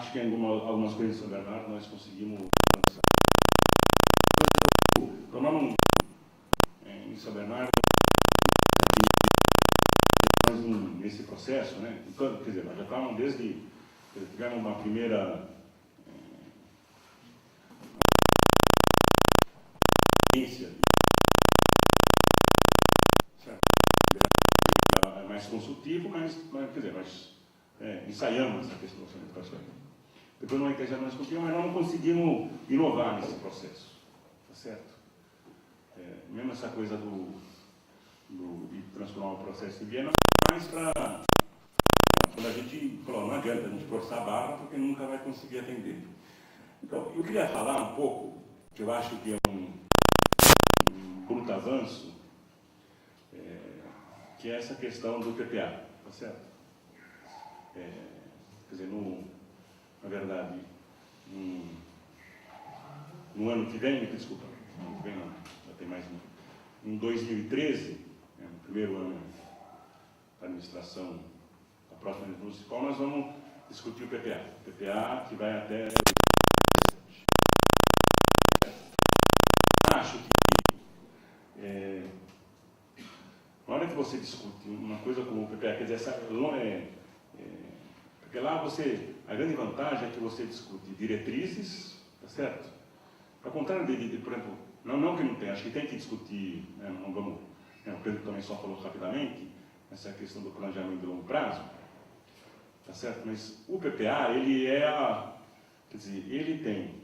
acho que em algumas coisas de São Bernardo nós conseguimos avançar. Tomamos em São Bernardo, nesse processo, né? Então, quer dizer, nós já estávamos desde, tivemos uma primeira experiência, é mais consultivo, mas quer dizer, nós ensaiamos essa questão da educação. Depois numa integração nós conseguimos, mas não conseguimos inovar nesse processo, tá certo? Mesmo essa coisa de transformar o processo em Viena, mais para quando a gente falou, não adianta a gente forçar a barra porque nunca vai conseguir atender. Então, eu queria falar um pouco, que eu acho que é um bruto avanço, que é essa questão do PPA, tá certo? Quer dizer, na verdade, no ano que vem, desculpa, no ano que vem não, já tem mais um, em 2013, no primeiro ano da administração da próxima municipal, nós vamos discutir o PPA. O PPA que vai até... Acho que na hora que você discute uma coisa como o PPA, quer dizer, porque lá a grande vantagem é que você discute diretrizes, tá certo? Ao contrário por exemplo, não que não tem, acho que tem que discutir, não vamos, o Pedro também só falou rapidamente, essa questão do planejamento de longo prazo, tá certo? Mas o PPA, ele quer dizer, ele tem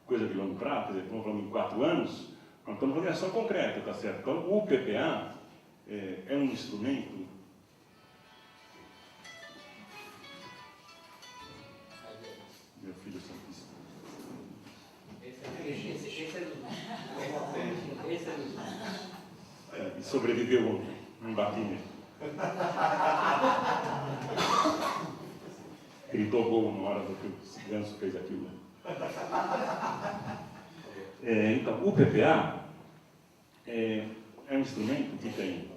coisa de longo prazo, quer dizer, estamos falando em 4 anos, nós estamos falando de ação concreta, tá certo? Então, o PPA é um instrumento meu filho santíssimo. E sobreviveu um batinho. Gritou gol na hora do que o Ganso fez aquilo. Então, o PPA é um instrumento que tem,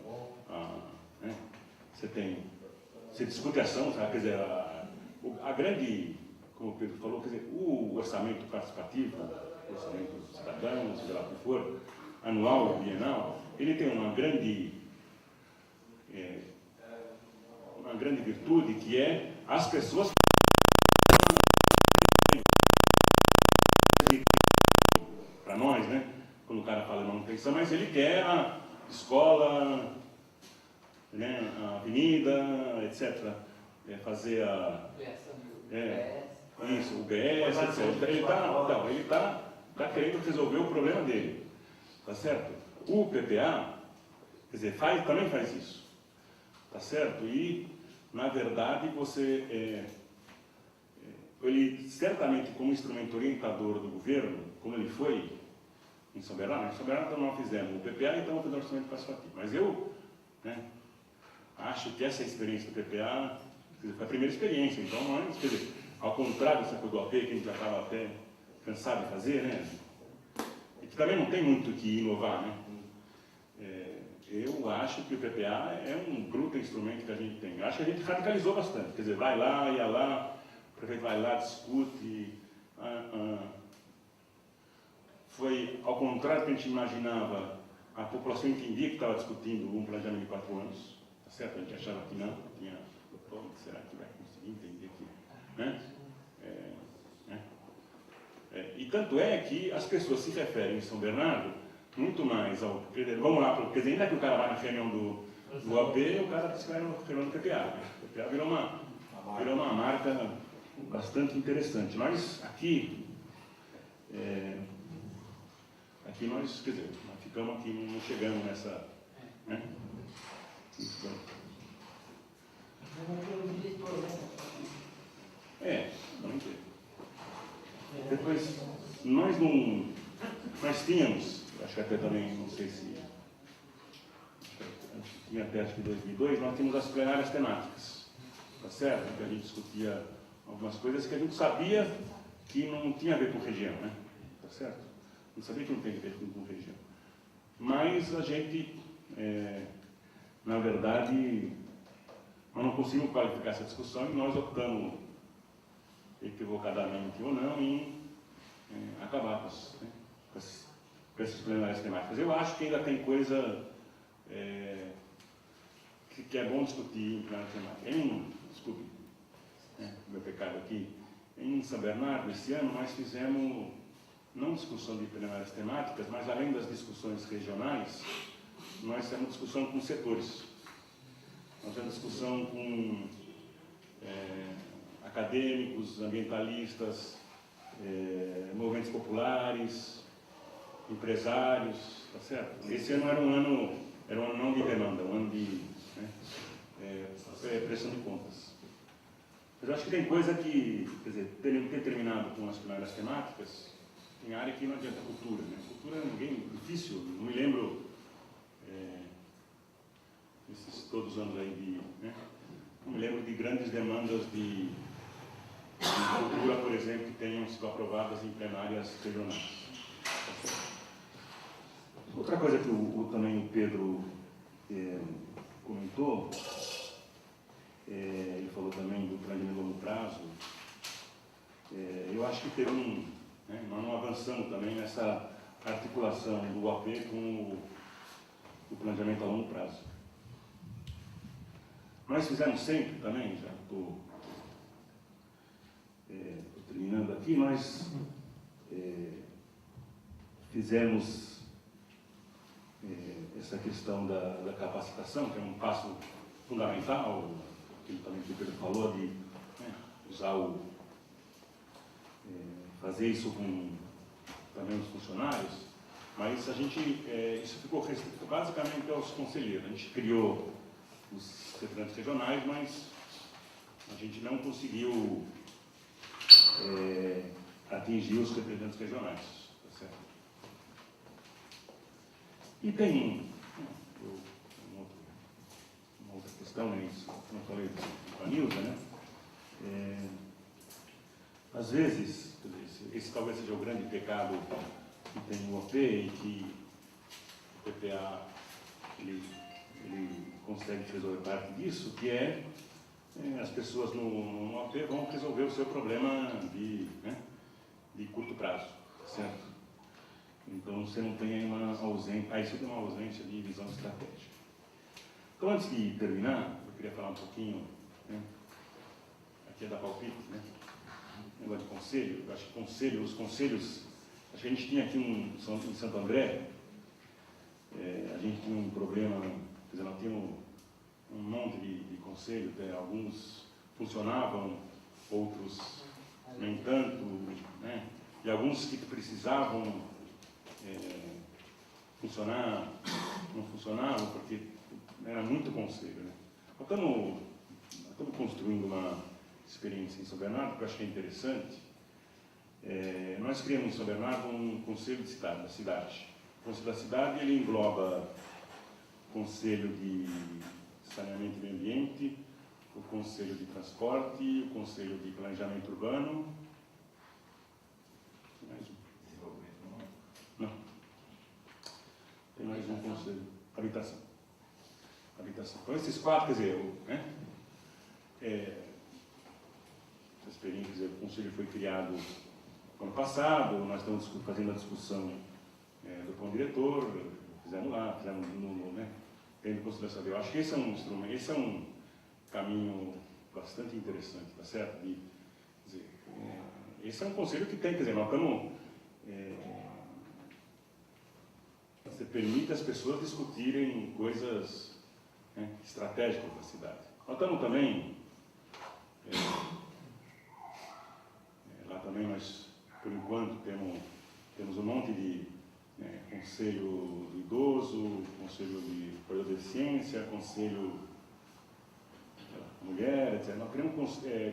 você discute a ação, sabe? Quer dizer, a grande, como o Pedro falou, quer dizer, o orçamento participativo, o orçamento dos cidadãos, seja lá o que for, anual ou bienal, ele tem uma grande virtude, que é as pessoas para nós, né? Quando o cara fala de manutenção, mas ele quer a escola, né, a avenida, etc. Fazer o BS, etc. Ele está querendo resolver o problema dele, tá certo? O PPA, quer dizer, também faz isso, tá certo? E, na verdade, ele certamente, como instrumento orientador do governo, como ele foi em São Bernardo, nós fizemos o PPA e estamos fazendo o orçamento participativo. Mas eu acho que essa experiência do PPA foi a primeira experiência, então nós, quer dizer, ao contrário dessa coisa do AP, que a gente já estava até cansado de fazer, né? E que também não tem muito que inovar, né? Eu acho que o PPA é um bruto instrumento que a gente tem. Acho que a gente radicalizou bastante, quer dizer, vai lá, ia lá, o prefeito vai lá, discute. Foi ao contrário do que a gente imaginava, a população entendia que estava discutindo um planejamento de 4 anos, tá certo? A gente achava que não, será que vai conseguir entender que, né? E tanto é que as pessoas se referem em São Bernardo muito mais ao... Vamos lá, quer dizer, ainda que o cara vai na reunião do AP, o cara diz que vai na reunião do PPA. O PPA virou uma marca bastante interessante. Mas aqui nós, quer dizer, nós ficamos aqui, não chegamos nessa... Né? Não tem. Depois, nós tínhamos, acho que até também, não sei se... Tinha até acho que 2002, nós tínhamos as plenárias temáticas, tá certo? Que a gente discutia algumas coisas que a gente sabia que não tinha a ver com região, né? Tá certo? Não sabia que não tem a ver com região. Mas a gente, na verdade, nós não conseguimos qualificar essa discussão e nós optamos, equivocadamente ou não, em acabar com essas plenárias temáticas. Eu acho que ainda tem coisa que é bom discutir em plenária temática. Desculpe, meu pecado aqui, em São Bernardo, esse ano, nós fizemos, não discussão de plenárias temáticas, mas além das discussões regionais, nós fizemos discussão com setores. Nós fizemos discussão com acadêmicos, ambientalistas, movimentos populares, empresários, tá certo? Esse ano era um ano não de demanda, um ano de prestação de contas. Mas eu acho que tem coisa que, quer dizer, ter terminado com as plenárias temáticas, tem área que não adianta, cultura, né? Cultura é difícil, não me lembro, esses todos os anos aí não me lembro de grandes demandas de cultura, por exemplo, que tenham sido aprovadas em plenárias regionais. Outra coisa que também o Pedro comentou, ele falou também do plano de longo prazo, eu acho que teve nós não avançamos também nessa articulação do UAP com o planejamento a longo prazo. Nós fizemos sempre também, já estou terminando aqui, nós fizemos essa questão da capacitação, que é um passo fundamental, aquilo também que o Pedro falou, de usar fazer isso com também os funcionários, mas a gente, isso ficou restrito basicamente aos conselheiros. A gente criou os representantes regionais, mas a gente não conseguiu atingir os representantes regionais. Tá certo? E tem uma outra questão, não falei com a Nilza, né? Às vezes, esse talvez seja o grande pecado que tem no OP e que o PPA ele consegue resolver parte disso, que as pessoas no OP vão resolver o seu problema de curto prazo, certo? Então você não tem aí uma ausência de visão estratégica. Então, antes de terminar, eu queria falar um pouquinho, aqui é da palpite, negócio de conselho. Eu acho que os conselhos, acho que a gente tinha aqui em Santo André, a gente tinha um problema, quer dizer, nós tínhamos um monte de conselhos, alguns funcionavam, outros nem tanto, e alguns que precisavam funcionar, não funcionavam, porque era muito conselho. Nós estamos construindo uma experiência em São Bernardo, que eu acho que é interessante. Nós criamos em São Bernardo um conselho de cidade, da cidade. O conselho da cidade ele engloba o conselho de saneamento e meio ambiente, o conselho de transporte, o conselho de planejamento urbano. Tem mais um? Não. Tem mais um conselho. Habitação. Então esses quatro, quer dizer, essa experiência, quer dizer, o conselho foi criado ano passado, nós estamos fazendo a discussão do plano diretor, fizemos tendo em consideração. Eu acho que esse é um instrumento, esse é um caminho bastante interessante, tá certo? Quer dizer, esse é um conselho que tem, quer dizer, nós estamos. Você permite as pessoas discutirem coisas estratégicas da cidade. Nós estamos também. Lá também nós, por enquanto, temos um monte de conselho do idoso, conselho de deficiência, conselho mulher, etc. Nós queremos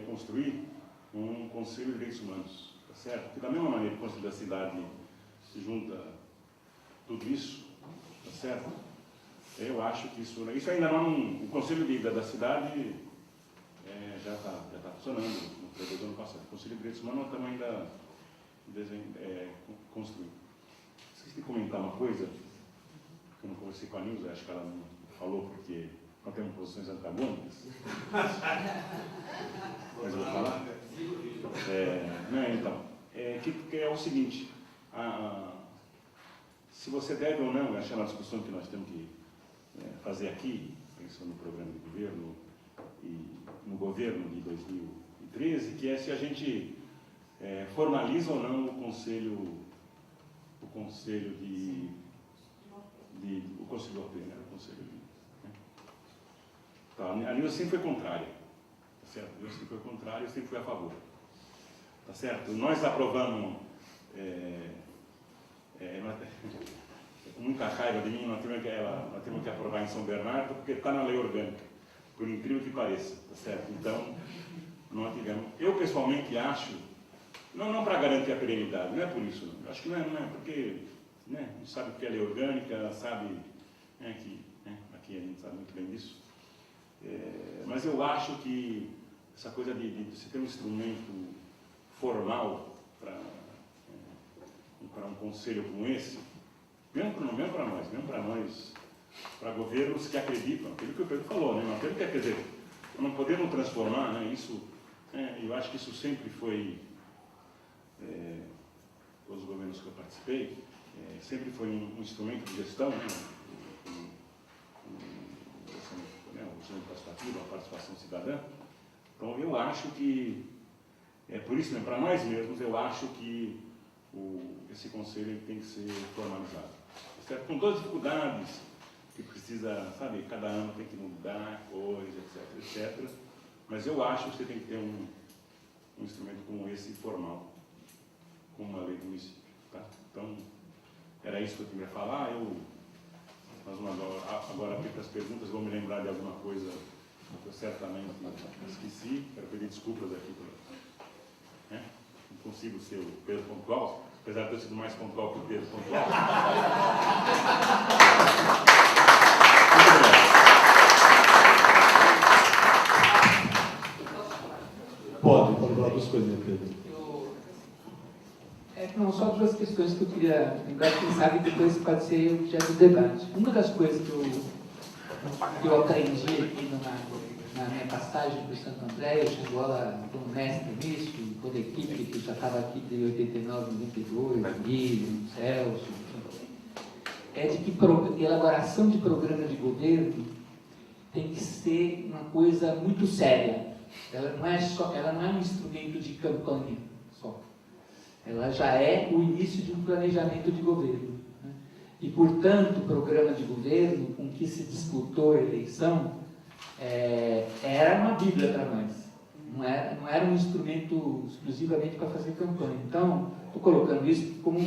construir um conselho de direitos humanos, tá certo? Porque da mesma maneira que o conselho da cidade se junta tudo isso, tá certo? Eu acho que isso ainda não, o conselho da cidade já está funcionando no período do ano passado. O conselho de direitos humanos nós estamos ainda construindo. Esqueci de comentar uma coisa, que eu não conversei com a Nilza, acho que ela não falou porque nós temos posições antagônicas. Mas eu vou falar. Então, que é o seguinte, se você deve ou não, essa é uma discussão que nós temos que fazer aqui, pensando no programa de governo e no governo de 2013, que é se a gente formaliza ou não o conselho o conselho europeu, né? O conselho tá, a Nilza sempre foi contrária, tá certo? Eu sempre fui contrário, eu sempre fui a favor, tá certo? Nós aprovamos com muita raiva de mim, nós temos que aprovar em São Bernardo, porque está na lei orgânica, por incrível que pareça, tá certo? Então, nós tivemos. Eu, pessoalmente, acho, não para garantir a perenidade, não é por isso, não. Acho que não é porque, né, a gente sabe que é lei orgânica, sabe que aqui a gente sabe muito bem disso, mas eu acho que essa coisa de você ter um instrumento formal para um conselho como esse, mesmo para nós, para governos que acreditam, aquilo que o Pedro falou, né? Nós temos que, quer dizer, não podemos transformar, né, isso, eu acho que isso sempre foi, os governos que eu participei, sempre foi um instrumento de gestão, né, o instrumento participativo, a participação cidadã. Então, eu acho que, por isso, né, para nós mesmos, eu acho que esse conselho tem que ser formalizado. Certo? Com todas as dificuldades que precisa, sabe, cada ano tem que mudar coisas, etc. Mas eu acho que você tem que ter um instrumento como esse formal, como uma lei do município. Tá? Então, era isso que eu queria falar. Nós vamos agora aqui para as perguntas, vou me lembrar de alguma coisa que eu certamente esqueci. Quero pedir desculpas aqui. Não consigo ser o Pedro pontual, apesar de eu ter sido mais pontual que o Pedro pontual. Pode falar duas coisas, Pedro. Não, só duas questões que eu queria lembrar, quem sabe depois pode ser objeto do debate. Uma das coisas que eu aprendi aqui na minha passagem por Santo André, eu chegou lá como mestre nisso, toda a equipe que já estava aqui de 89, 92, Guilherme, Celso, é de que elaboração de programa de governo tem que ser uma coisa muito séria. Ela não é um instrumento de campanha só. Ela já é o início de um planejamento de governo. Né? E, portanto, o programa de governo com que se disputou a eleição era uma bíblia para nós. Não era um instrumento exclusivamente para fazer campanha. Então, estou colocando isso como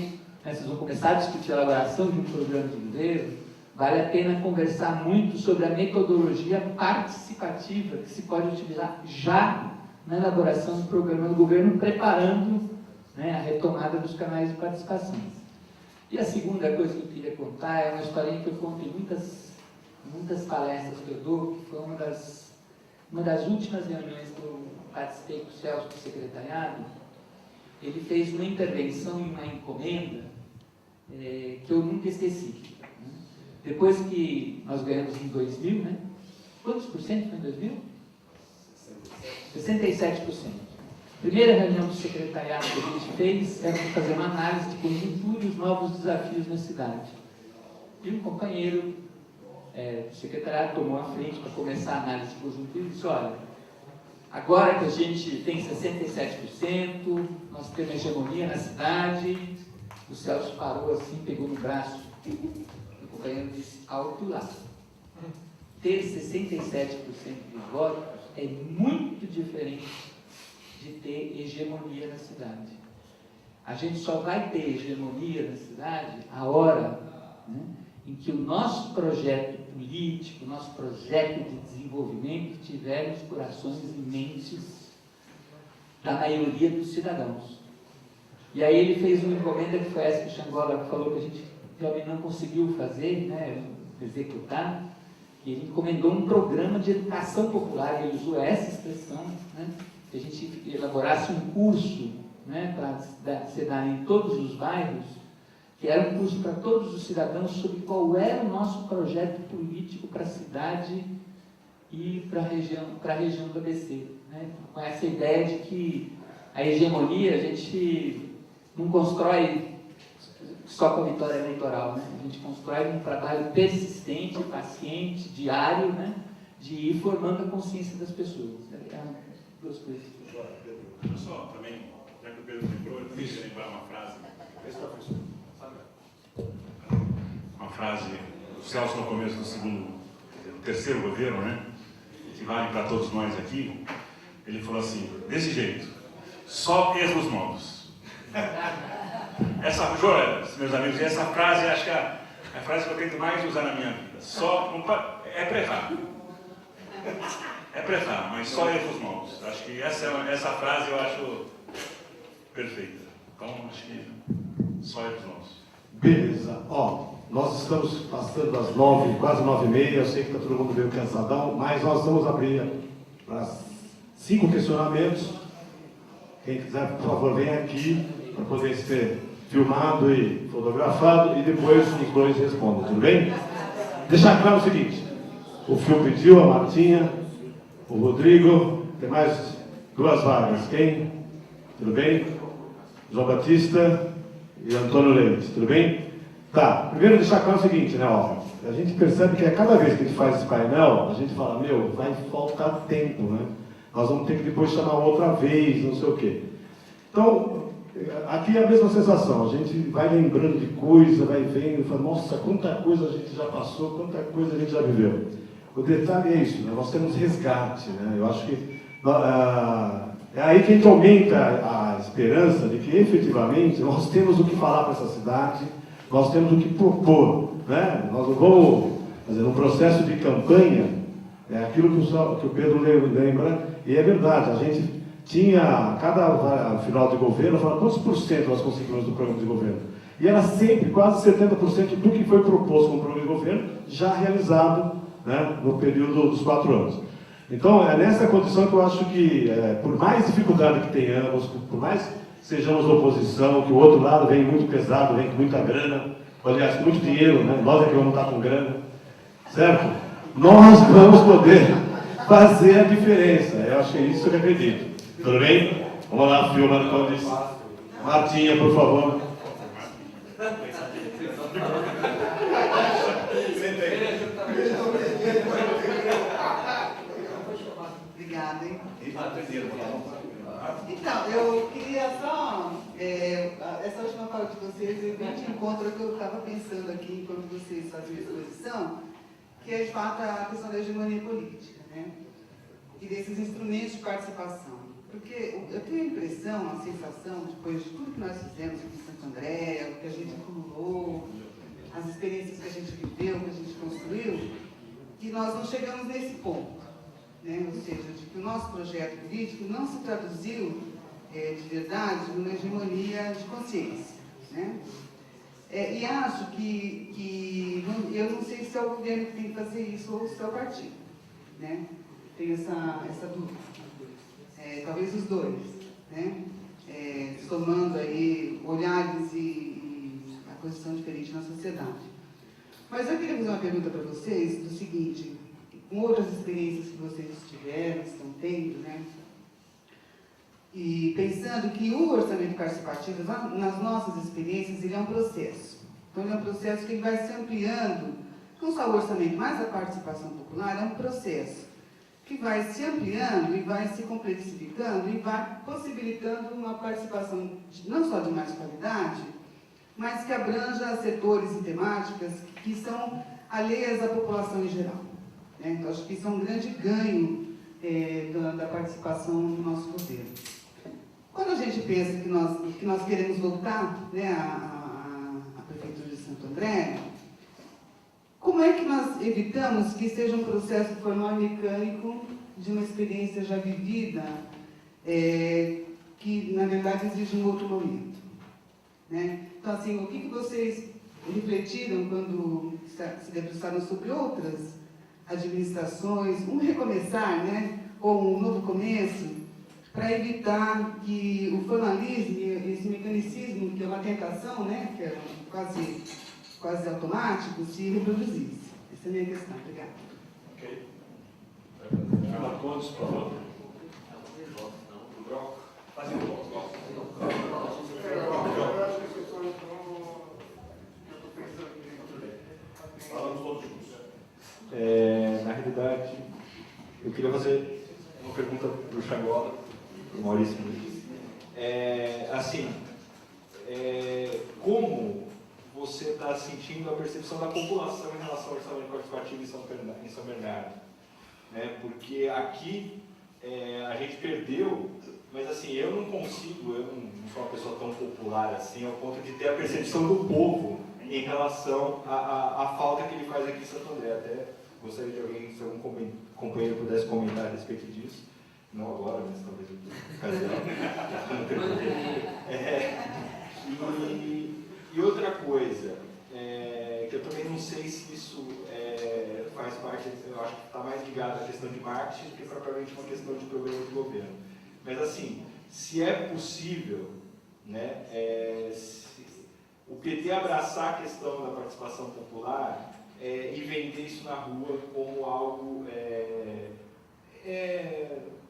vocês vão começar a discutir a elaboração de um programa de governo, vale a pena conversar muito sobre a metodologia participativa que se pode utilizar já na elaboração do programa do governo, preparando, né, a retomada dos canais de participação. E a segunda coisa que eu queria contar é uma historinha que eu conto em muitas palestras que eu dou, que foi uma das últimas reuniões que eu participei com o Celso do secretariado. Ele fez uma intervenção em uma encomenda que eu nunca esqueci. Depois que nós ganhamos em 2000, né? Quantos por cento foi em 2000? 67%. Primeira reunião do secretariado que a gente fez era para fazer uma análise de conjuntura e os novos desafios na cidade. E um companheiro do secretariado tomou a frente para começar a análise de conjuntura e disse: olha, agora que a gente tem 67%, nós temos hegemonia na cidade. O Celso parou assim, pegou no braço. O companheiro disse: alto lá. Ter 67% dos votos é muito diferente de ter hegemonia na cidade. A gente só vai ter hegemonia na cidade a hora, né, em que o nosso projeto político, o nosso projeto de desenvolvimento tiver os corações e mentes da maioria dos cidadãos. E aí ele fez uma encomenda que foi essa que o Xangola falou que a gente realmente não conseguiu fazer, né, executar, e ele encomendou um programa de educação popular, ele usou essa expressão, né, que a gente elaborasse um curso, né, para ser dado em todos os bairros, que era um curso para todos os cidadãos sobre qual era o nosso projeto político para a cidade e para a região do ABC. Né, com essa ideia de que a hegemonia a gente não constrói só com a vitória eleitoral, né? A gente constrói um trabalho persistente, paciente, diário, né? De ir formando a consciência das pessoas. É duas coisas. Eu só também, já que o Pedro lembrou, eu também queria lembrar uma frase. Uma frase do Celso no começo do terceiro governo, né? Que vale para todos nós aqui. Ele falou assim, desse jeito, só erros novos. Essa, meus amigos, essa frase, acho que é a frase que eu tento mais usar na minha vida. É para errar. É para errar, mas só erros novos. Acho que essa frase eu acho perfeita. Então, acho que só erros novos. Beleza. Ó, nós estamos passando das 9, quase 9h30. Eu sei que está todo mundo meio cansadão, mas nós vamos abrir para 5 questionamentos. Quem quiser, por favor, vem aqui para poder ser filmado e fotografado e depois os dois respondem, tudo bem? Deixar claro o seguinte, o Fio pediu, a Martinha, o Rodrigo, tem mais 2 vagas, quem? Tudo bem? João Batista e Antônio Leite, tudo bem? Tá, primeiro deixar claro o seguinte, né, ó, a gente percebe que a cada vez que a gente faz esse painel, a gente fala, meu, vai faltar tempo, né? Nós vamos ter que depois chamar outra vez, não sei o quê. Então, aqui é a mesma sensação, a gente vai lembrando de coisa, vai vendo, fala, nossa, quanta coisa a gente já passou, quanta coisa a gente já viveu. O detalhe é isso, né? Nós temos resgate, né? Eu acho que é aí que a gente aumenta a esperança de que efetivamente nós temos o que falar para essa cidade, nós temos o que propor, né? Nós não vamos fazer um processo de campanha, é aquilo que o Pedro lembra, e é verdade, a gente tinha, cada final de governo, falava quantos por cento nós conseguimos do programa de governo. E era sempre quase 70% do que foi proposto como programa de governo, já realizado, né, no período dos 4 anos. Então, é nessa condição que eu acho que, por mais dificuldade que tenhamos, por mais que sejamos oposição, que o outro lado vem muito pesado, vem com muita grana, aliás, com muito dinheiro, né, nós é que vamos estar com grana, certo? Nós vamos poder fazer a diferença. Eu acho que é isso que eu acredito. Tudo bem? Vamos lá, filma quando isso. Martinha, por favor. Obrigada, hein? Então, eu queria só... essa última fala de vocês, eu vim de encontro ao que eu estava pensando aqui, enquanto vocês faziam a exposição, que é, de fato, a questão da hegemonia política, né? E desses instrumentos de participação. Porque eu tenho a impressão, a sensação, depois de tudo que nós fizemos aqui em Santo André, o que a gente acumulou, as experiências que a gente viveu, que a gente construiu, que nós não chegamos nesse ponto, né? Ou seja, de que o nosso projeto político não se traduziu, de verdade, numa hegemonia de consciência, né? E acho que eu não sei se é o governo que tem que fazer isso ou se é o partido, né? Tenho essa dúvida. Talvez os dois, né? Somando aí olhares e a posição diferente na sociedade. Mas eu queria fazer uma pergunta para vocês do seguinte, com outras experiências que vocês tiveram, estão tendo, né? E pensando que o orçamento participativo, nas nossas experiências, ele é um processo. Então, ele é um processo que vai se ampliando, não só o orçamento, mas a participação popular, é um processo que vai se ampliando e vai se complexificando e vai possibilitando uma participação não só de mais qualidade, mas que abranja setores e temáticas que são alheias à população em geral, né? Então, acho que isso é um grande ganho da participação no nosso governo. Quando a gente pensa que nós queremos voltar, né, à Prefeitura de Santo André, como é que nós evitamos que seja um processo formal mecânico de uma experiência já vivida, que, na verdade, exige um outro momento, né? Então, assim, o que vocês refletiram quando se debruçaram sobre outras administrações, um recomeçar, né, ou um novo começo, para evitar que o formalismo, esse mecanicismo, que é uma tentação, né, que é quase automático, se reproduzisse. Essa é a minha questão. Obrigada. Ok. Marcondes, por favor. Falamos todos juntos. Na realidade, eu queria fazer uma pergunta para o Chagola, para o Maurício Luiz. Como você está sentindo a percepção da população em relação ao orçamento participativo em São Bernardo? Porque aqui a gente perdeu, mas assim, eu não sou uma pessoa tão popular assim, ao ponto de ter a percepção do povo em relação à falta que ele faz aqui em Santo André. Até gostaria de alguém, se algum companheiro pudesse comentar a respeito disso. Não agora, mas talvez E outra coisa, que eu também não sei se isso faz parte, eu acho que está mais ligado à questão de marketing do que propriamente uma questão de programa de governo. Mas assim, se é possível, né, o PT abraçar a questão da participação popular e vender isso na rua como algo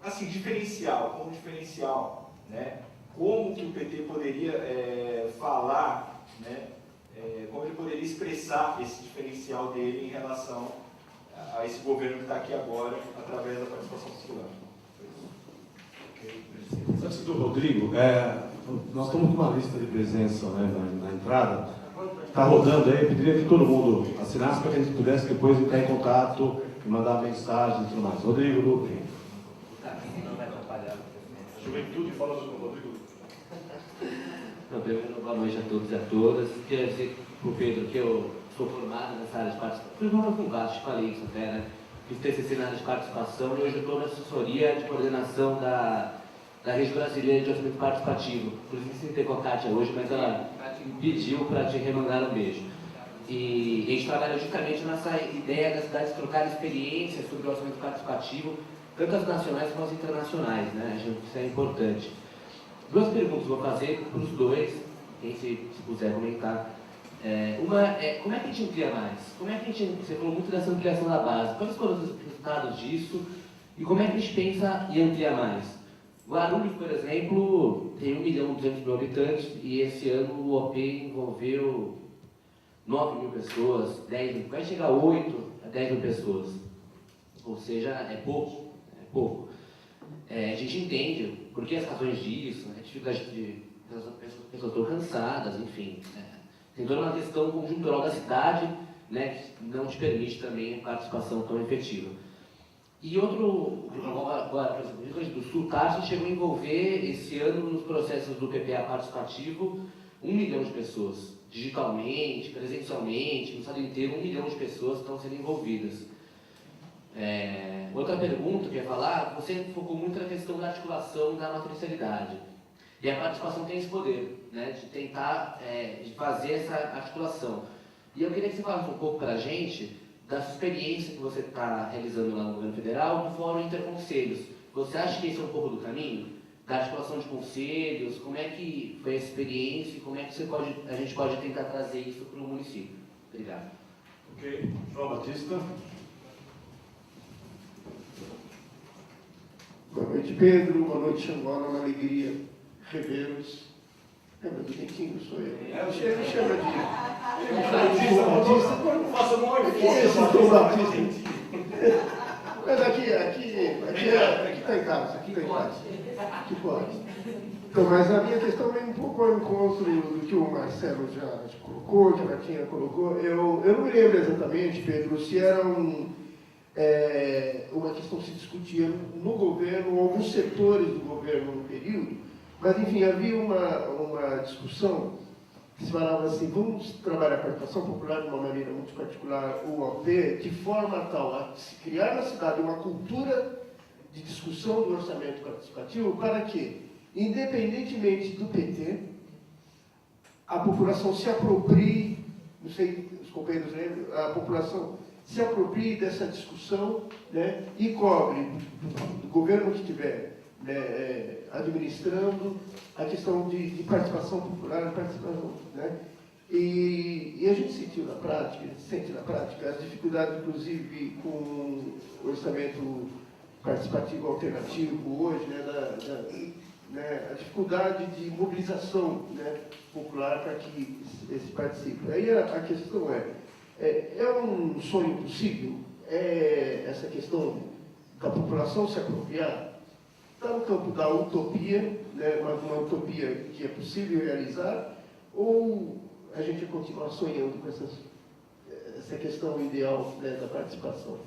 assim, diferencial, né? Como que o PT poderia falar, né? Como ele poderia expressar esse diferencial dele em relação a esse governo que está aqui agora, através da participação popular. Antes do Rodrigo, nós estamos com uma lista de presença, né, na entrada. Está rodando aí, eu pediria que todo mundo assinasse para que a gente pudesse depois entrar em contato e mandar mensagem e tudo mais. Rodrigo Lupin. Não vai atrapalhar. Juventude fala sobre o Rodrigo. Primeiro, boa noite a todos e a todas. Queria dizer para o Pedro que eu sou formado nessa área de participação. Fui formado com gasto, falei isso até, né? Fiz TCC na área de participação e hoje eu estou na assessoria de coordenação da Rede Brasileira de Orçamento Participativo. Inclusive, sem ter com a Kátia hoje, mas ela me pediu para te remandar um beijo. E a gente trabalha justamente nessa ideia das cidades trocarem experiências sobre o orçamento participativo, tanto as nacionais como as internacionais, né? Acho que isso é importante. Duas perguntas vou fazer para os dois, quem se puder comentar. Uma é, como é que a gente amplia mais? Você falou muito dessa ampliação da base. Quais foram os resultados disso? E como é que a gente pensa em ampliar mais? Guarulhos, por exemplo, tem 1.200.000 habitantes e esse ano o OP envolveu 9.000 pessoas, 10.000, vai chegar a 8 a 10.000 pessoas. Ou seja, é pouco. A gente entende por que as razões disso, a dificuldade de as pessoas estão cansadas, enfim. Tem toda uma questão conjuntural da cidade, né, que não te permite também a participação tão efetiva. E outro, agora, por exemplo, o Rio Grande do Sul, Tarso chegou a envolver esse ano nos processos do PPA participativo 1 milhão de pessoas, digitalmente, presencialmente, no estado inteiro, 1 milhão de pessoas estão sendo envolvidas. Outra pergunta que eu ia falar, você focou muito na questão da articulação da matricialidade. E a participação tem esse poder, né, de tentar de fazer essa articulação. E eu queria que você falasse um pouco para a gente da sua experiência que você está realizando lá no governo federal no Fórum Interconselhos. Você acha que esse é um pouco do caminho? Da articulação de conselhos, como é que foi essa experiência e como é que a gente pode tentar trazer isso para o município? Obrigado. Ok. João Batista. Boa noite, Pedro. Boa noite, Xangola. Uma alegria revê-los. Lembra do Nequinho? Sou eu. Ele chama de João Batista. Faça mal e Esse João Batista. Mas aqui está em casa. Aqui está em casa. Aqui pode. Então, mas a minha questão vem um pouco ao encontro do que o Marcelo já colocou, que a Martinha colocou. Eu não me lembro exatamente, Pedro, se era uma questão que se discutia no governo, alguns setores do governo no período, mas, enfim, havia uma discussão que se falava assim, vamos trabalhar a participação popular de uma maneira muito particular, o OP, de forma tal a se criar na cidade uma cultura de discussão do orçamento participativo para que, independentemente do PT, a população se aproprie, não sei, os companheiros lembram, a população se aproprie dessa discussão, né, e cobre do governo que estiver, né, administrando a questão de participação popular, né, e a gente sentiu na prática, sente na prática as dificuldades, inclusive, com o orçamento participativo alternativo hoje, né, né, a dificuldade de mobilização, né, popular para que se participe. Aí a questão é um sonho possível? É essa questão da população se apropriar? Está no campo da utopia, né, uma utopia que é possível realizar, ou a gente vai continuar sonhando com essa questão ideal, né, da participação?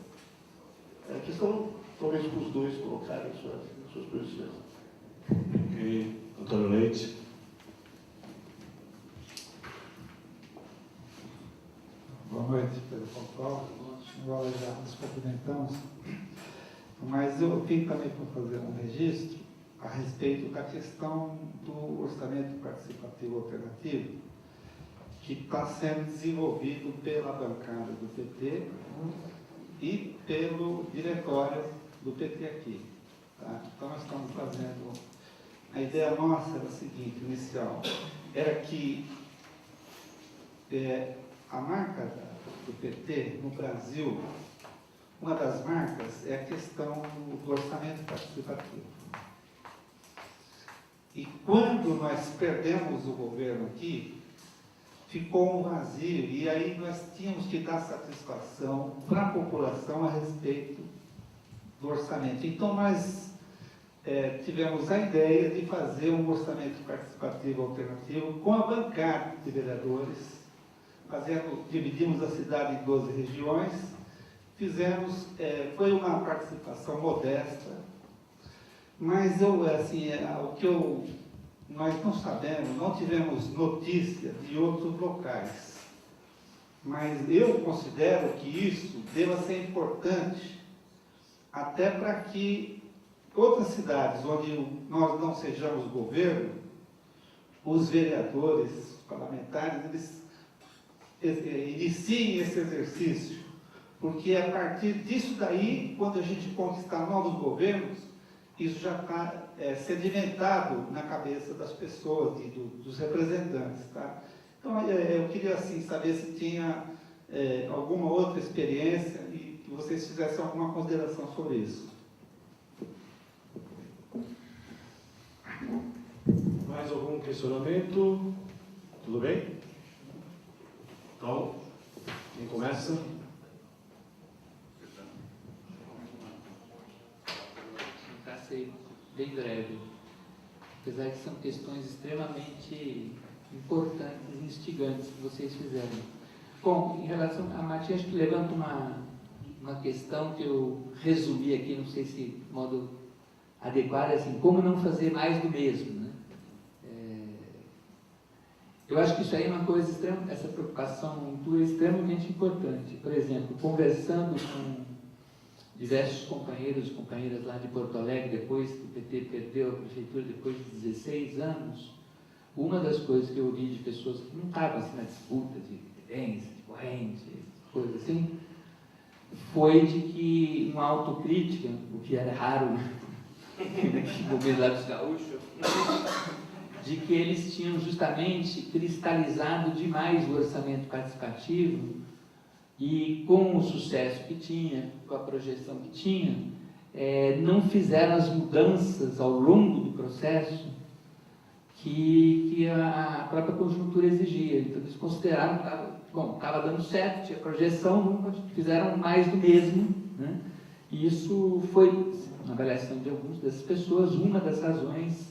É a questão, talvez, para os dois colocarem suas posições. Ok, Antônio Leite. Boa noite, Pedro Paulo. Agora já nos cumprimentamos. Mas eu vim também para fazer um registro a respeito da questão do orçamento participativo alternativo, que está sendo desenvolvido pela bancada do PT e pelo diretório do PT aqui. Tá? Então, nós estamos fazendo... A ideia nossa era a seguinte, inicial, era que a marca do PT no Brasil, uma das marcas é a questão do orçamento participativo. E quando nós perdemos o governo aqui, ficou um vazio, e aí nós tínhamos que dar satisfação para a população a respeito do orçamento. Então, nós tivemos a ideia de fazer um orçamento participativo alternativo com a bancada de vereadores, dividimos a cidade em 12 regiões, foi uma participação modesta, mas nós não sabemos, não tivemos notícia de outros locais, mas eu considero que isso deva ser importante até para que outras cidades onde nós não sejamos governo, os vereadores, os parlamentares, eles iniciem esse exercício, porque a partir disso daí, quando a gente conquistar novos governos, isso já está sedimentado na cabeça das pessoas e dos representantes. Tá? Então, eu queria assim, saber se tinha alguma outra experiência e que vocês fizessem alguma consideração sobre isso. Mais algum questionamento? Tudo bem? Então, quem começa? Tentar ser bem breve, apesar que são questões extremamente importantes e instigantes que vocês fizeram. Bom, em relação a Matias, acho que levanta uma questão que eu resumi aqui, não sei se de modo adequado, assim, como não fazer mais do mesmo, né? Eu acho que isso aí é uma coisa essa preocupação tua é extremamente importante. Por exemplo, conversando com diversos companheiros e companheiras lá de Porto Alegre, depois que o PT perdeu a prefeitura, depois de 16 anos, uma das coisas que eu ouvi de pessoas que não estavam assim, na disputa de evidência, de corrente, coisa assim, foi de que uma autocrítica, o que era raro naquele momento lá dos gaúchos, de que eles tinham justamente cristalizado demais o orçamento participativo e com o sucesso que tinha, com a projeção que tinha, não fizeram as mudanças ao longo do processo que a própria conjuntura exigia. Então eles consideraram que estava dando certo, tinha projeção, nunca fizeram mais do mesmo, né? E isso foi, na avaliação de algumas dessas pessoas, uma das razões,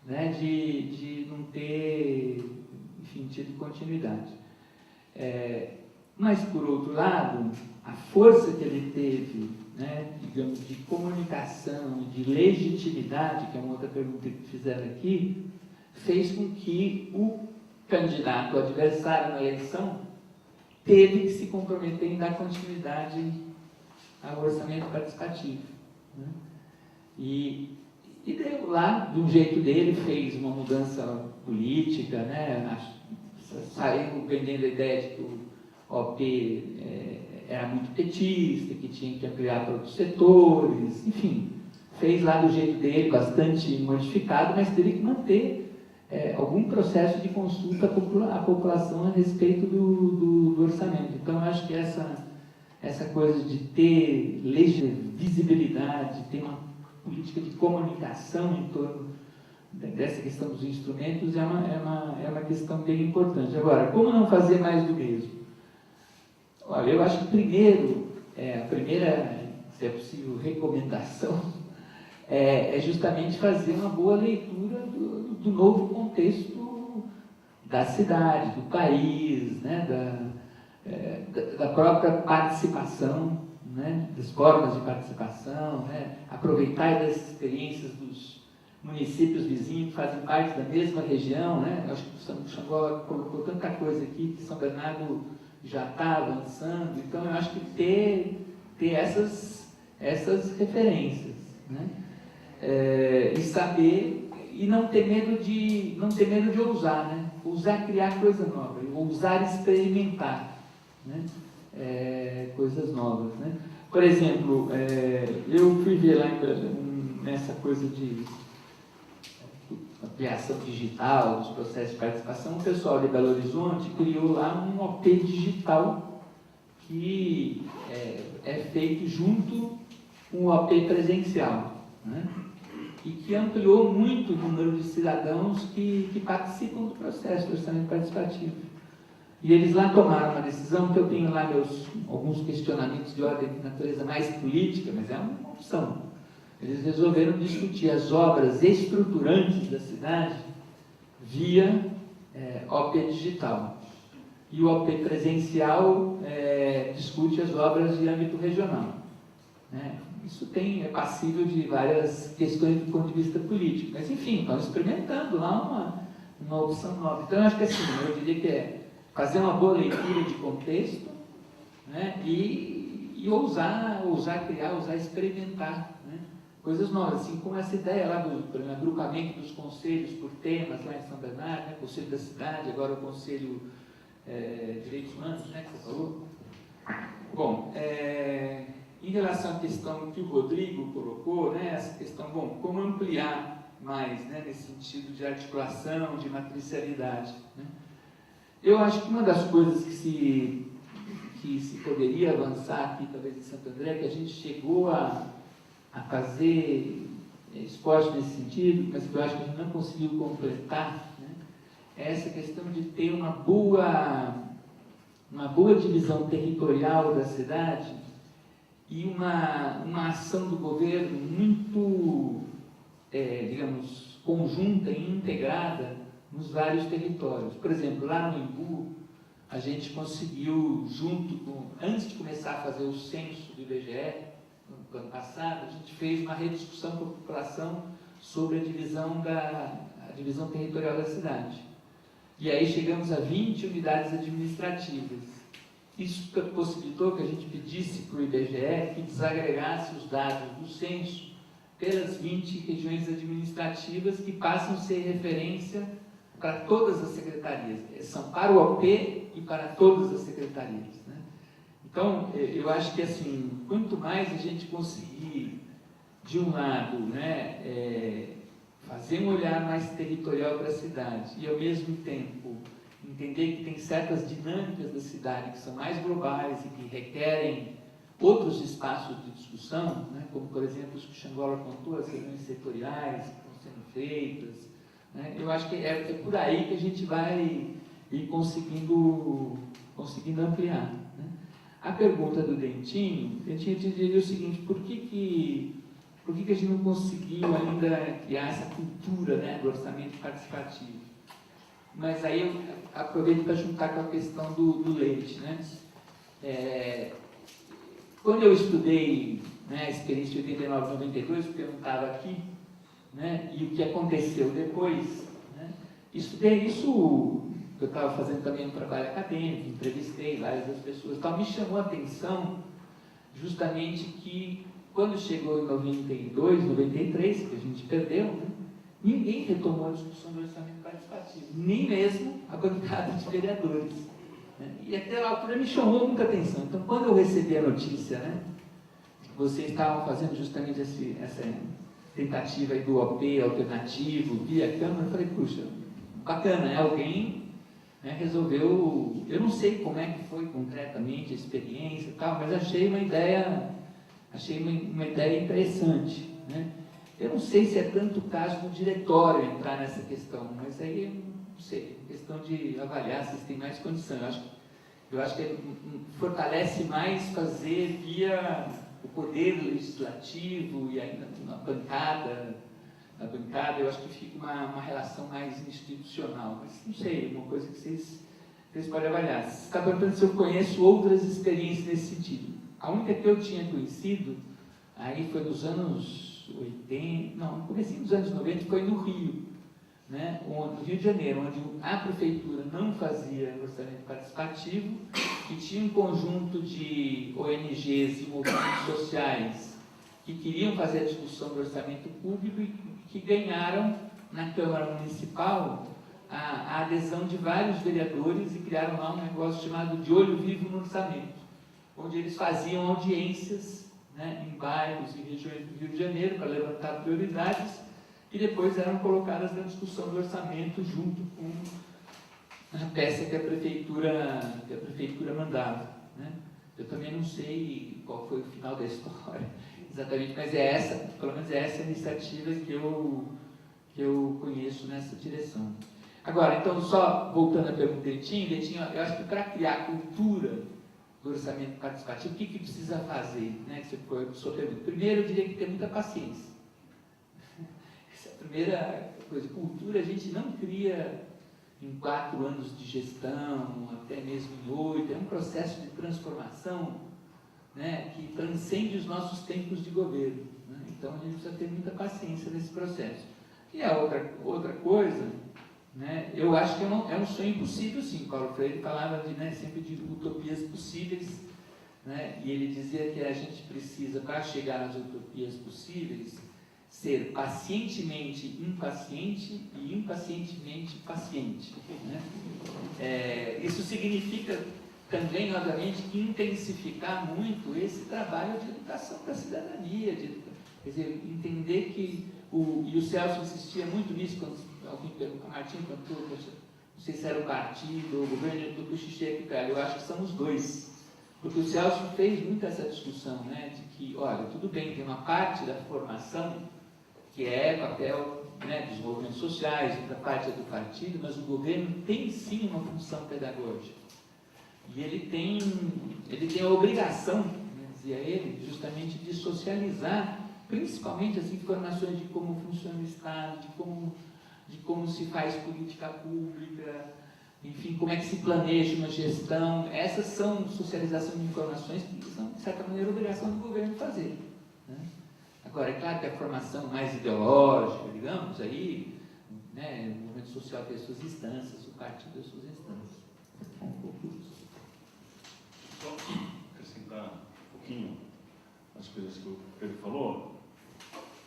né, de não ter, enfim, tido continuidade. Mas, por outro lado, a força que ele teve, né, digamos, de comunicação, de legitimidade, que é uma outra pergunta que fizeram aqui, fez com que o candidato, o adversário na eleição, teve que se comprometer em dar continuidade ao orçamento participativo, né? E deu lá, de um jeito dele, fez uma mudança política, né? Saiu vendendo a ideia de que o OP era muito petista, que tinha que ampliar para outros setores, enfim, fez lá do jeito dele, bastante modificado, mas teve que manter algum processo de consulta à população a respeito do orçamento. Então, eu acho que essa coisa de ter visibilidade, ter uma política de comunicação em torno dessa questão dos instrumentos é uma questão bem importante. Agora, como não fazer mais do mesmo? Olha, eu acho que primeiro, a primeira, se é possível, recomendação é justamente fazer uma boa leitura do novo contexto da cidade, do país, né, da própria participação, né, das formas de participação, né, aproveitar das experiências dos municípios vizinhos que fazem parte da mesma região, né. Acho que o Xangó colocou tanta coisa aqui que São Bernardo já está avançando, então eu acho que ter essas referências, né, e saber, e não ter medo de ousar, né, ousar criar coisa nova, ousar experimentar, né, coisas novas, né. Por exemplo, eu fui ver lá nessa coisa de ampliação digital dos processos de participação, o pessoal de Belo Horizonte criou lá um OP digital que é feito junto com o OP presencial, né? E que ampliou muito o número de cidadãos que participam do processo de orçamento participativo. E eles lá tomaram uma decisão, que eu tenho lá alguns questionamentos de ordem de natureza mais política, mas é uma opção. Eles resolveram discutir as obras estruturantes da cidade via OP digital. E o OP presencial discute as obras de âmbito regional, né? Isso é passível de várias questões do ponto de vista político. Mas, enfim, estão experimentando lá uma opção nova. Então, eu acho que assim, eu diria que fazer uma boa leitura de contexto, né, e ousar criar, ousar experimentar, né, coisas novas, assim como essa ideia lá do agrupamento dos conselhos por temas lá em São Bernardo, né, Conselho da Cidade, agora o Conselho de Direitos Humanos, né, que você falou. Bom, em relação à questão que o Rodrigo colocou, né, essa questão, como ampliar mais, né, nesse sentido de articulação, de matricialidade, né? Eu acho que uma das coisas que se poderia avançar aqui, talvez em Santo André, que a gente chegou a fazer esforço nesse sentido, mas que eu acho que a gente não conseguiu completar, né, é essa questão de ter uma boa divisão territorial da cidade e uma ação do governo muito, digamos, conjunta e integrada nos vários territórios. Por exemplo, lá no Imbu, a gente conseguiu, antes de começar a fazer o censo do IBGE, no ano passado, a gente fez uma rediscussão com a população sobre a divisão territorial da cidade. E aí chegamos a 20 unidades administrativas. Isso possibilitou que a gente pedisse para o IBGE que desagregasse os dados do censo pelas 20 regiões administrativas que passam a ser referência para todas as secretarias. São para o OP e para todas as secretarias, né? Então, eu acho que, assim, quanto mais a gente conseguir, de um lado, né, fazer um olhar mais territorial para a cidade e, ao mesmo tempo, entender que tem certas dinâmicas da cidade que são mais globais e que requerem outros espaços de discussão, né, como, por exemplo, os que o Xangó contou, as reuniões setoriais que estão sendo feitas, né, eu acho que é por aí que a gente vai ir conseguindo ampliar, né. A pergunta do Dentinho, eu diria o seguinte: por que a gente não conseguiu ainda criar essa cultura, né, do orçamento participativo? Mas aí eu aproveito para juntar com a questão do leite, né? Quando eu estudei, né, a experiência de 89 e 92, porque eu não estava aqui, né, e o que aconteceu depois, né, estudei isso, eu estava fazendo também um trabalho acadêmico, entrevistei várias das pessoas, então me chamou a atenção justamente que quando chegou em 92, 93, que a gente perdeu, né, ninguém retomou a discussão do orçamento participativo, nem mesmo a bancada de vereadores, né? E até a altura me chamou muita atenção. Então, quando eu recebi a notícia, né, que vocês estavam fazendo justamente essa tentativa aí do OP alternativo via Câmara, eu falei, puxa, bacana, né? Alguém, né, resolveu, eu não sei como é que foi concretamente a experiência e tal, mas achei uma ideia interessante, né? Eu não sei se é tanto o caso do diretório entrar nessa questão, mas aí eu não sei, questão de avaliar se tem mais condição. Eu acho que fortalece mais fazer via o poder legislativo e aí na bancada, eu acho que fica uma relação mais institucional, mas não sei, uma coisa que vocês podem avaliar. Você está perguntando se eu conheço outras experiências nesse sentido. A única que eu tinha conhecido, aí foi nos anos 80, não, no começo dos anos 90, foi no Rio, né? No Rio de Janeiro, onde a prefeitura não fazia orçamento participativo e tinha um conjunto de ONGs e movimentos sociais que queriam fazer a discussão do orçamento público e que ganharam na Câmara Municipal a adesão de vários vereadores e criaram lá um negócio chamado de Olho Vivo no Orçamento, onde eles faziam audiências, né, em bairros e regiões do Rio de Janeiro para levantar prioridades e depois eram colocadas na discussão do orçamento junto com a peça que a prefeitura mandava, né? Eu também não sei qual foi o final da história exatamente, mas pelo menos é essa iniciativa que eu conheço nessa direção. Agora, então, só voltando à pergunta do Detinho, eu acho que para criar a cultura do orçamento participativo, o que precisa fazer, né? Que foi a sua pergunta. Primeiro, eu diria que tem muita paciência. Essa é a primeira coisa. Cultura a gente não cria em 4 anos de gestão, até mesmo em 8. É um processo de transformação, né, que transcende os nossos tempos de governo, né? Então, a gente precisa ter muita paciência nesse processo. E a outra coisa, né, eu acho que é um sonho impossível, sim. Paulo Freire falava sempre de utopias possíveis, né, e ele dizia que a gente precisa, para chegar às utopias possíveis, ser pacientemente impaciente e impacientemente paciente, né? Isso significa também, obviamente, intensificar muito esse trabalho de educação da cidadania, quer dizer, entender que e o Celso insistia muito nisso, quando alguém perguntou, Martim, não sei se era o partido, o governo do Cuxiché que pega, eu acho que são os dois. Porque o Celso fez muito essa discussão, né, de que, olha, tudo bem, tem uma parte da formação que é papel, né, dos movimentos sociais, outra parte é do partido, mas o governo tem sim uma função pedagógica. E ele tem a obrigação, né, dizia ele, justamente de socializar principalmente as informações de como funciona o Estado, de como se faz política pública, enfim, como é que se planeja uma gestão. Essas são socialização de informações que são, de certa maneira, obrigação do governo fazer, né? Agora, é claro que a formação mais ideológica, digamos, aí, né, o movimento social tem as suas instâncias, o partido tem as suas instâncias. Um pouco isso. Só acrescentar um pouquinho as coisas que o Pedro falou.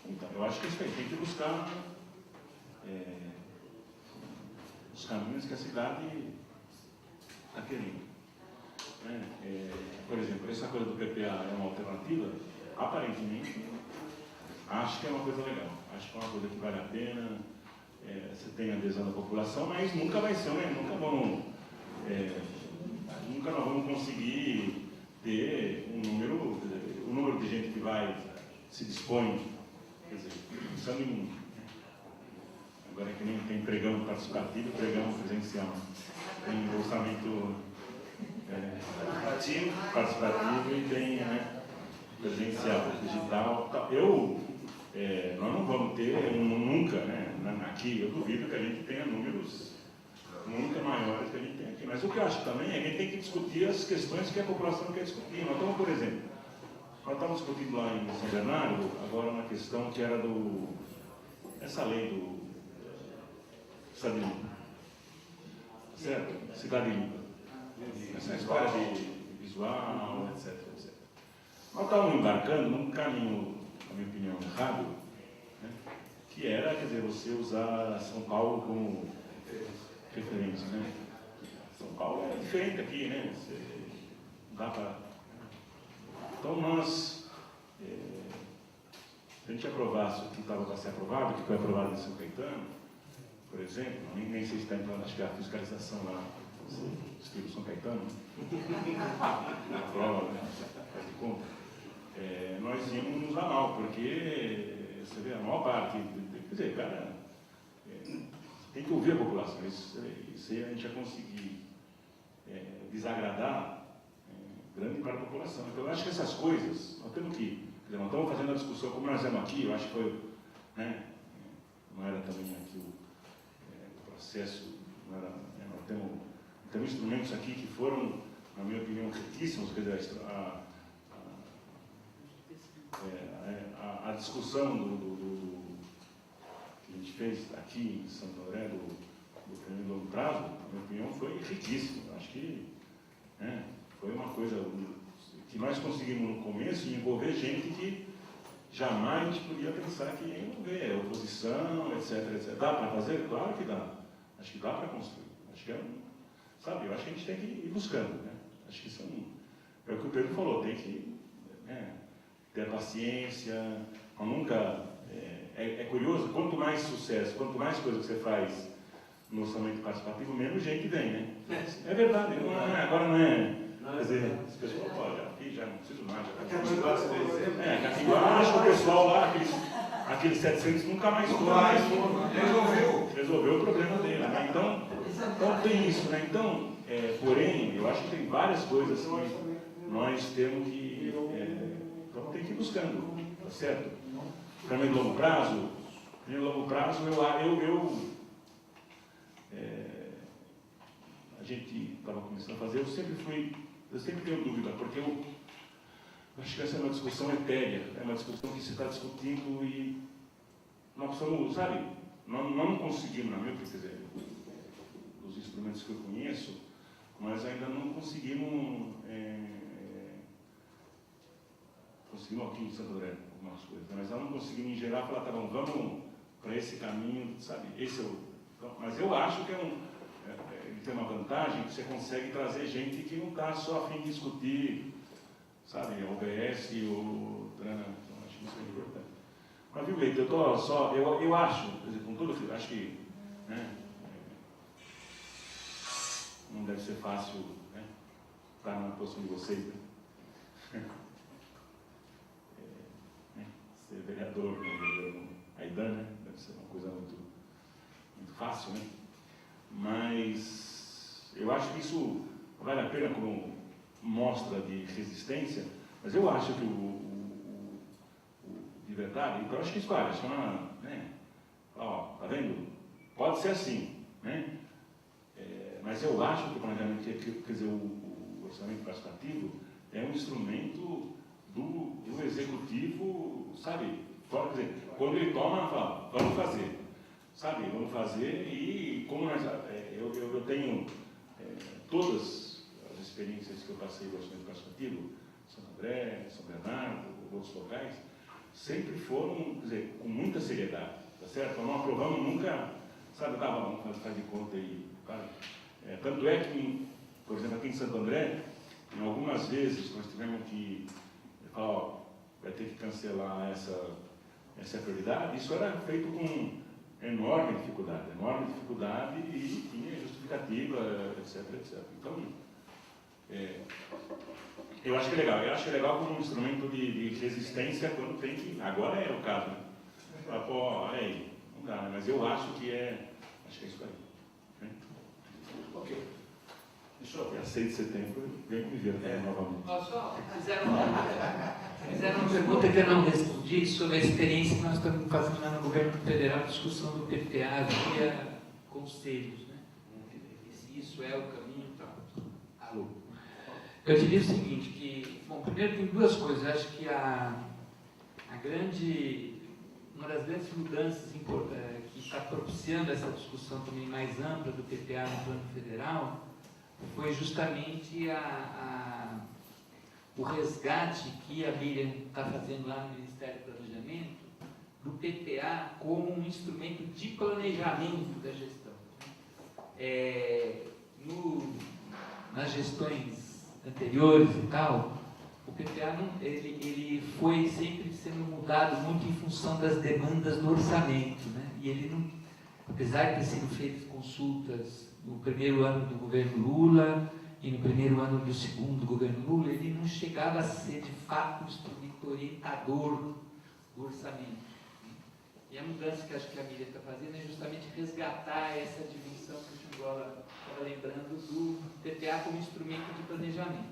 Então, eu acho que isso aí tem que buscar os caminhos que a cidade está querendo, né? Por exemplo, essa coisa do PPA é uma alternativa? Aparentemente, acho que é uma coisa legal, acho que é uma coisa que vale a pena, você tem a adesão da população, mas nunca vai ser, né? Nunca nós vamos conseguir ter o número de gente que se dispõe, quer dizer, pensando em, agora que nem tem pregão participativo, pregão presencial, tem orçamento participativo e tem, né, presencial, digital. Nós não vamos ter nunca, né, aqui, eu duvido que a gente tenha números nunca maiores que a gente tem aqui. Mas o que eu acho também é que a gente tem que discutir as questões que a população quer discutir. Nós estamos, por exemplo, estávamos discutindo lá em São Bernardo, agora uma questão que era essa lei do Cidade Limpa. Certo? Cidade Limpa. Essa história de visual, etc, etc. Nós estávamos embarcando num caminho, na minha opinião, errado, né, que era, quer dizer, você usar São Paulo como referência, né? São Paulo é diferente aqui, né? Não dá para... Então nós, se a gente aprovasse o que estava para ser aprovado, que foi aprovado em São Caetano, por exemplo, nem sei se está entrando, acho que a fiscalização lá, estilo São Caetano, na prova, né? Faz de conta. Nós íamos nos dar mal, porque Você vê a maior parte, quer dizer, cara, tem que ouvir a população, isso aí a gente já conseguir desagradar grande parte da população. Então, eu acho que essas coisas, nós temos que, quer dizer, nós estamos fazendo a discussão, como nós estamos aqui, eu acho que foi, né, não era também aqui o processo, não era, nós temos instrumentos aqui que foram, na minha opinião, riquíssimos, quer dizer, a discussão que a gente fez aqui em Santo André do Plano de Longo Prazo, na minha opinião, foi riquíssimo. Acho que foi uma coisa que nós conseguimos no começo envolver gente que jamais a gente podia pensar que ia envolver, oposição, etc, etc. Dá para fazer? Claro que dá. Acho que dá para construir. Acho que sabe, eu acho que a gente tem que ir buscando, né? Acho que é o que o Pedro falou, tem que ter paciência, nunca... É curioso, quanto mais sucesso, quanto mais coisa que você faz no orçamento participativo, menos gente vem, né? É verdade, agora não é... Quer dizer, as pessoas falam, já não preciso mais, Catinguá, acho que o pessoal lá, aqueles 700 nunca mais foram. Resolveu o problema dele, né? Então tem isso, né? Então, porém, eu acho que tem várias coisas que nós temos que ir buscando, tá certo? Para mim, longo prazo, a gente estava começando a fazer, eu sempre tenho dúvida, porque eu acho que essa é uma discussão etérea, é uma discussão que se está discutindo e nós precisamos, sabe, nós não conseguimos, na minha opinião, quer dizer, os instrumentos que eu conheço, mas ainda não conseguimos, conseguimos aqui em Santo André algumas coisas, mas nós não conseguimos em geral falar, tá bom, vamos para esse caminho, sabe, mas eu acho que ele tem uma vantagem que você consegue trazer gente que não está só a fim de discutir, sabe, a OBS ou então acho que isso é importante. Mas viu, Leite, eu acho, quer dizer, com tudo, acho que não deve ser fácil estar na posição de vocês, né? Ser vereador, Aidan, né? Deve ser uma coisa muito fácil, né? Mas eu acho que isso vale a pena como mostra de resistência, mas eu acho que de verdade, então eu acho que isso vale, tá vendo? Pode ser assim, né? Mas eu acho que o planejamento, quer dizer, o orçamento participativo é um instrumento do executivo, sabe? Quer dizer, quando ele toma, fala, vamos fazer, sabe? Vamos fazer e como eu tenho todas as experiências que eu passei do orçamento participativo, São André, São Bernardo, outros locais, sempre foram, quer dizer, com muita seriedade, tá certo? Nós não aprovamos nunca, sabe, vamos fazer de conta aí, sabe? Tanto é que, por exemplo, aqui em Santo André, em algumas vezes nós tivemos que falar, vai ter que cancelar essa prioridade, isso era feito com enorme dificuldade e tinha justificativa, etc, etc. Então, eu acho que é legal como um instrumento de resistência quando tem que, agora é o caso, né? Olha aí, não dá, né? Mas eu acho que é isso aí. Né? Ok. Dia 6 de setembro, vem me ver novamente. Fizeram uma pergunta que eu não respondi sobre a experiência que nós estamos fazendo lá no governo federal, discussão do PPA via conselhos, né? Se isso é o caminho, tá? Alô. Eu diria o seguinte, que, bom, primeiro tem duas coisas. Eu acho que uma das grandes mudanças que está propiciando essa discussão também mais ampla do PPA no plano federal foi justamente o resgate que a Miriam está fazendo lá no Ministério do Planejamento do PPA como um instrumento de planejamento da gestão. Nas gestões anteriores e tal, o PPA ele foi sempre sendo mudado muito em função das demandas do orçamento, né? E ele não, apesar de ter sido feitas consultas no primeiro ano do governo Lula e no primeiro ano do segundo governo Lula, ele não chegava a ser de fato um instrumento orientador do orçamento. E a mudança que acho que a Miriam está fazendo é justamente resgatar essa dimensão que o Xangola estava lembrando do PPA como instrumento de planejamento.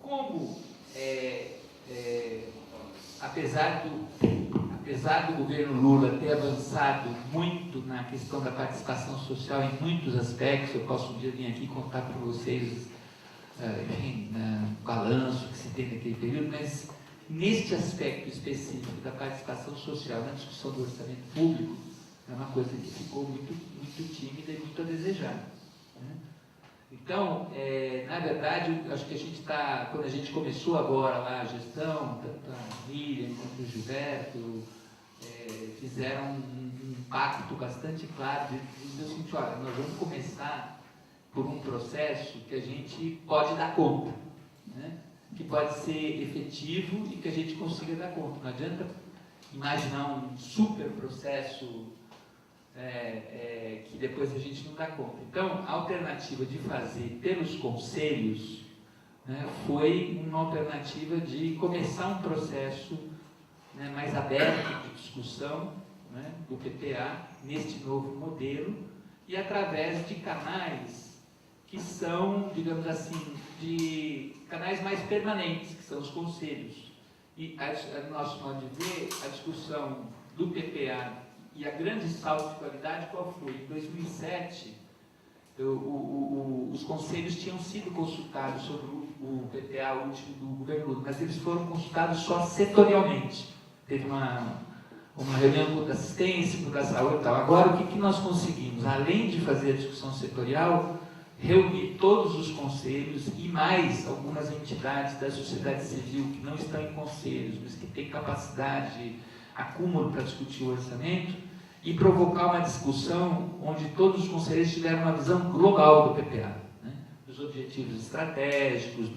Como, apesar do governo Lula ter avançado muito na questão da participação social em muitos aspectos, eu posso um dia vir aqui contar para vocês, enfim, o balanço que se tem naquele período, mas neste aspecto específico da participação social na discussão do orçamento público, é uma coisa que ficou muito, muito tímida e muito a desejar, né? Então, na verdade, acho que a gente está, quando a gente começou agora lá a gestão, tanto a Miriam quanto o Gilberto, fizeram um pacto bastante claro de dizer o seguinte: olha, nós vamos começar por um processo que a gente pode dar conta, né? Que pode ser efetivo e que a gente consiga dar conta. Não adianta imaginar um super processo que depois a gente não dá conta. Então, a alternativa de fazer pelos conselhos, né, foi uma alternativa de começar um processo, né, mais aberto de discussão, né, do PPA neste novo modelo e através de canais que são, digamos assim, de canais mais permanentes, que são os conselhos. E, a nosso modo de ver, a discussão do PPA e a grande salto de qualidade, qual foi? Em 2007, os conselhos tinham sido consultados sobre o PPA último do governo Lula, mas eles foram consultados só setorialmente. Teve uma reunião com o da assistência, com o da saúde e tal. Agora, o que nós conseguimos? Além de fazer a discussão setorial, reunir todos os conselhos e mais algumas entidades da sociedade civil que não estão em conselhos, mas que têm capacidade de acúmulo para discutir o orçamento, e provocar uma discussão onde todos os conselheiros tiveram uma visão global do PPA, né? Dos objetivos estratégicos,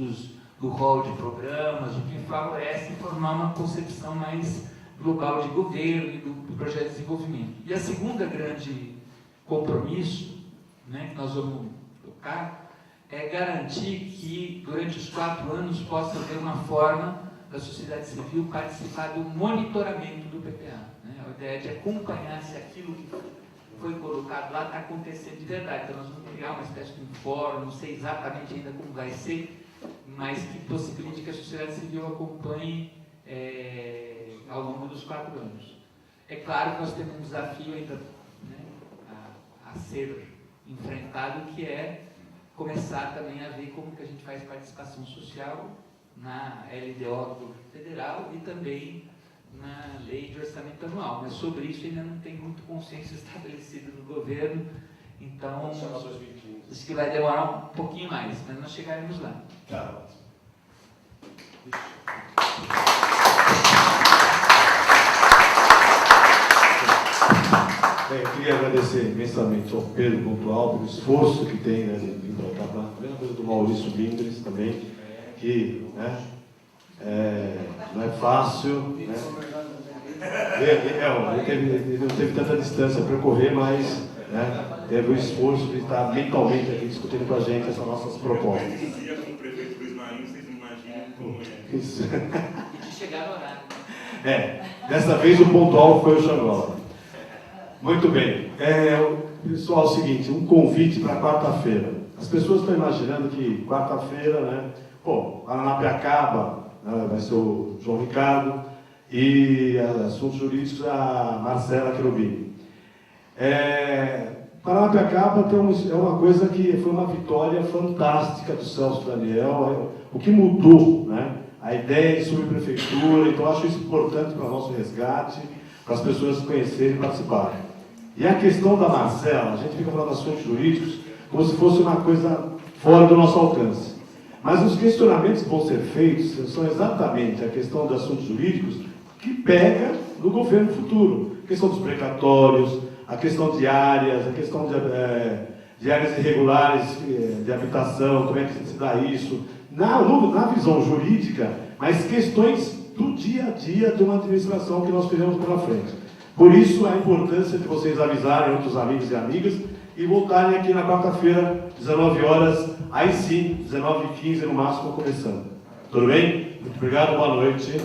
do rol de programas, o que favorece formar uma concepção mais global de governo e do projeto de desenvolvimento. E a segunda grande compromisso, né, que nós vamos tocar é garantir que durante os 4 anos possa haver uma forma da sociedade civil participar do monitoramento do PPA. A ideia de acompanhar se aquilo que foi colocado lá está acontecendo de verdade. Então, nós vamos criar uma espécie de um fórum, não sei exatamente ainda como vai ser, mas que possibilite que a sociedade civil acompanhe ao longo dos 4 anos. É claro que nós temos um desafio ainda, né, a ser enfrentado, que é começar também a ver como que a gente faz participação social na LDO do federal e também na lei de orçamento anual, mas sobre isso ainda não tem muito consenso estabelecido no governo, então acho que vai demorar um pouquinho mais, mas nós chegaremos lá. Bem, eu queria agradecer imensamente ao Pedro Pontual pelo esforço que tem, né, de vir para cá, a mesma coisa do Maurício Bindres também, que, né, não é fácil, né? Ele não teve tanta distância para correr, mas, né, teve o esforço de estar mentalmente aqui discutindo com a gente essas nossas propostas. Com o prefeito Luiz Marinho, vocês não imaginam como é. Isso. E de chegar no horário. Dessa vez o pontual foi o Xangola. Muito bem. Pessoal, é o seguinte, um convite para quarta-feira. As pessoas estão imaginando que quarta-feira, né, Paranapiacaba, vai ser o João Ricardo, e assuntos jurídicos a Marcela Cherubini. Paranapiacaba é uma coisa que foi uma vitória fantástica do Celso Daniel, o que mudou, né? A ideia de subprefeitura, então eu acho isso importante para o nosso resgate, para as pessoas conhecerem e participarem. E a questão da Marcela, a gente fica falando de assuntos jurídicos como se fosse uma coisa fora do nosso alcance. Mas os questionamentos que vão ser feitos são exatamente a questão dos assuntos jurídicos que pega no governo futuro. A questão dos precatórios, a questão de áreas, a questão de áreas irregulares de habitação, como é que se dá isso, na visão jurídica, mas questões do dia a dia de uma administração que nós queremos pela frente. Por isso, a importância de vocês avisarem outros amigos e amigas e voltarem aqui na quarta-feira, 19 horas, aí sim, 19h15 no máximo, começando. Tudo bem? Muito obrigado, boa noite.